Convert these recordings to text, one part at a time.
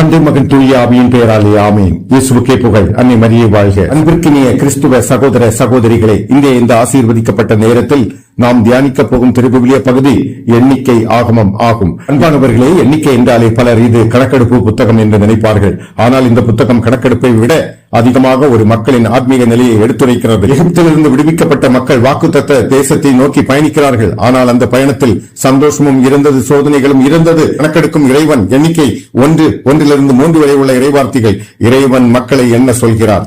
தந்தை மகன் தூய ஆவியின் பெயராலே ஆமேன். இயேசுவுக்கே புகழ். அன்னை மரியே வாழ்க. அன்பிற்கினிய கிறிஸ்துவ சகோதர சகோதரிகளே, இந்த ஆசீர்வதிக்கப்பட்ட நேரத்தில் நாம் தியானிக்க போகும் திருவிவிலிய பகுதி எண்ணிக்கை ஆகமம் ஆகும். அன்பானவர்களே, எண்ணிக்கை என்றாலே பலர் இது கணக்கெடுப்பு புத்தகம் என்று நினைப்பார்கள். ஆனால் இந்த புத்தகம் கணக்கெடுப்பை விட அதிகமாக ஒரு மக்களின் ஆத்மீக நிலையை எடுத்துரைக்கிறது. எகிப்திலிருந்து விடுவிக்கப்பட்ட மக்கள் வாக்குத்தத்த தேசத்தை நோக்கி பயணிக்கிறார்கள். ஆனால் அந்த பயணத்தில் சந்தோஷமும் இருந்தது, சோதனைகளும் இருந்தது. கணக்கெடுக்கும் இறைவன் எண்ணிக்கை 1 முதல் 3 வரை உள்ள இறைவார்த்தைகள் இறைவன் மக்களை என்ன சொல்கிறார்.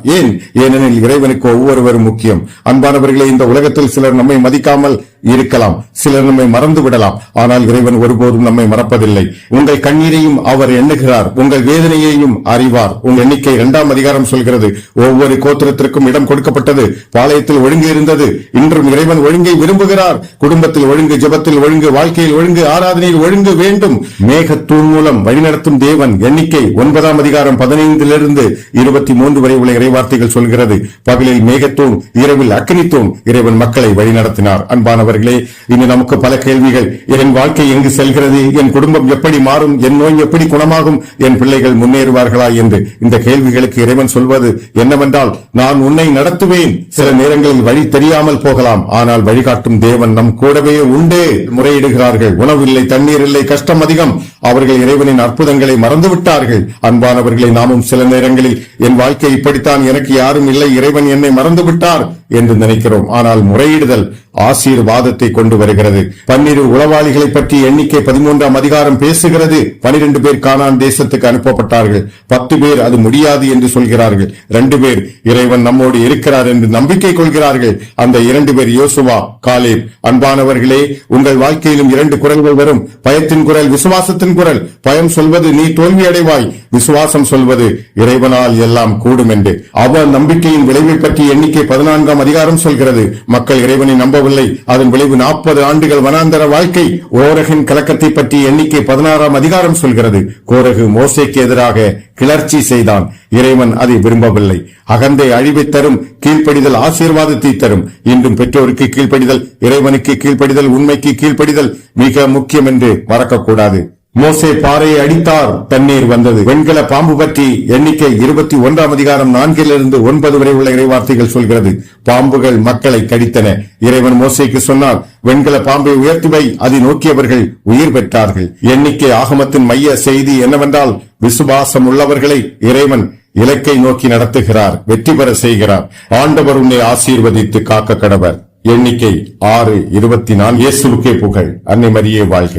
ஏனெனில் இறைவனுக்கு ஒவ்வொருவரும் முக்கியம். அன்பானவர்களே, இந்த உலகத்தில் சிலர் நம்மை மதிக்காமல் இருக்கலாம், சிலர் நம்மை மறந்து விடலாம். ஆனால் இறைவன் ஒருபோதும் நம்மை மறப்பதில்லை. உங்கள் கண்ணீரையும் அவர் எண்ணுகிறார், உங்கள் வேதனையையும் அறிவார். உங்கள் எண்ணிக்கை 2ஆம் அதிகாரம் சொல்கிறது, ஒவ்வொரு கோத்திரத்திற்கும் இடம் கொடுக்கப்பட்டது. பாளையத்தில் ஒழுங்கு இருந்தது. இன்றும் இறைவன் ஒழுங்கை விரும்புகிறார். குடும்பத்தில் ஒழுங்கு, ஜெபத்தில் ஒழுங்கு, வாழ்க்கையில் ஒழுங்கு, ஆராதனையில் ஒழுங்கு வேண்டும். மேகத்தூண் மூலம் வழிநடத்தும் தேவன். எண்ணிக்கை 9ஆம் அதிகாரம் 15 முதல் 23 வரை உள்ள இறைவார்த்தைகள் சொல்கிறது, பகலில் மேகத்தூண், இரவில் அக்கினித்தூண் இறைவன் மக்களை வழிநடத்தினார். அன்பானவர்களே, இனி நமக்கு பல கேள்விகள். என் வாழ்க்கை எங்கு செல்கிறது? என் குடும்பம் எப்படி மாறும்? என் நோய் எப்படி குணமாகும்? என் பிள்ளைகள் முன்னேறுவார்களா என்று இந்த கேள்விகளுக்கு இறைவன் சொல்வது என்னவென்றால், நான் உன்னை நடத்துவேன். சில நேரங்களில் வழி தெரியாமல் போகலாம், ஆனால் வழிகாட்டும் தேவன் நம் கூடவே உண்டு. முறையிடுகிறார்கள், உணவில்லை, தண்ணீர் இல்லை, கஷ்டம் அதிகம். அவர்கள் இறைவனின் அற்புதங்களை மறந்துவிட்டார்கள். அன்பானவர்களை, நாமும் சில நேரங்களில் என் வாழ்க்கை இப்படித்தான், எனக்கு யாரும் இல்லை, இறைவன் என்னை மறந்துவிட்டார் என்று நினைக்கிறோம். ஆனால் முறையிடுதல் ஆசீர்வாதத்தை கொண்டு வருகிறது. 12 உளவாளிகளை பற்றி எண்ணிக்கை 13ஆம் அதிகாரம் பேசுகிறது. 12 பேர் கானான் தேசத்துக்கு அனுப்பப்பட்டார்கள். 10 பேர் அது முடியாது என்று சொல்கிறார்கள். 2 பேர் இறைவன் நம்மோடு இருக்கிறார் என்று நம்பிக்கை கொள்கிறார்கள். அந்த 2 பேர் யோசுவா, காலேப். அன்பானவர்களே, உங்கள் வாழ்க்கையிலும் 2 குரல்கள் வரும். பயத்தின் குரல், விசுவாசத்தின் குரல். பயம் சொல்வது நீ தோல்வி அடைவாய், விசுவாசம் சொல்வது இறைவனால் எல்லாம் கூடும் என்று. அவர் நம்பிக்கையின் விளைவை பற்றி எண்ணிக்கை 14ஆம் அதிகாரம் சொல்கிறது. மக்கள் இறைவனை நம்பவில்லை. அதன் விளைவு 40 ஆண்டுகள் வனாந்தர வாழ்க்கை. கோரகின் கலக்கத்தை பற்றி எண்ணிக்கை 16ஆம் அதிகாரம் சொல்கிறது. கோரகு மோசேக்கு எதிராக கிளர்ச்சி செய்தான். இறைவன் அதை விரும்பவில்லை. அகந்தை அழிவை தரும், கீழ்ப்படிதல் ஆசீர்வாதத்தை தரும். இன்றும் பெற்றோருக்கு கீழ்ப்படிதல், இறைவனுக்கு கீழ்ப்படிதல், உண்மைக்கு கீழ்ப்படிதல் மிக முக்கியம் என்று மறக்கக்கூடாது. மோசே பாறையை அடித்தார், தண்ணீர் வந்தது. வெண்கல பாம்பு பற்றி எண்ணிக்கை 21ஆம் அதிகாரம் 4 முதல் 9 வரை உள்ள இறைவார்த்தைகள் சொல்கிறது. பாம்புகள் மக்களை கடித்தன. இறைவன் மோசேக்கு சொன்னார், வெண்கல பாம்பை உயர்த்தி வை. அதை நோக்கியவர்கள் உயிர் பெற்றார்கள். எண்ணிக்கை ஆகமத்தின் மைய செய்தி என்னவென்றால், விசுவாசம் உள்ளவர்களை இறைவன் இலக்கை நோக்கி நடத்துகிறார், வெற்றி பெற செய்கிறார். ஆண்டவர் உன்னை ஆசீர்வதித்து காக்க கடவர். எண்ணிக்கை 6:24. இயேசுவுக்கே புகழ். அன்னை மரியே வாழ்க.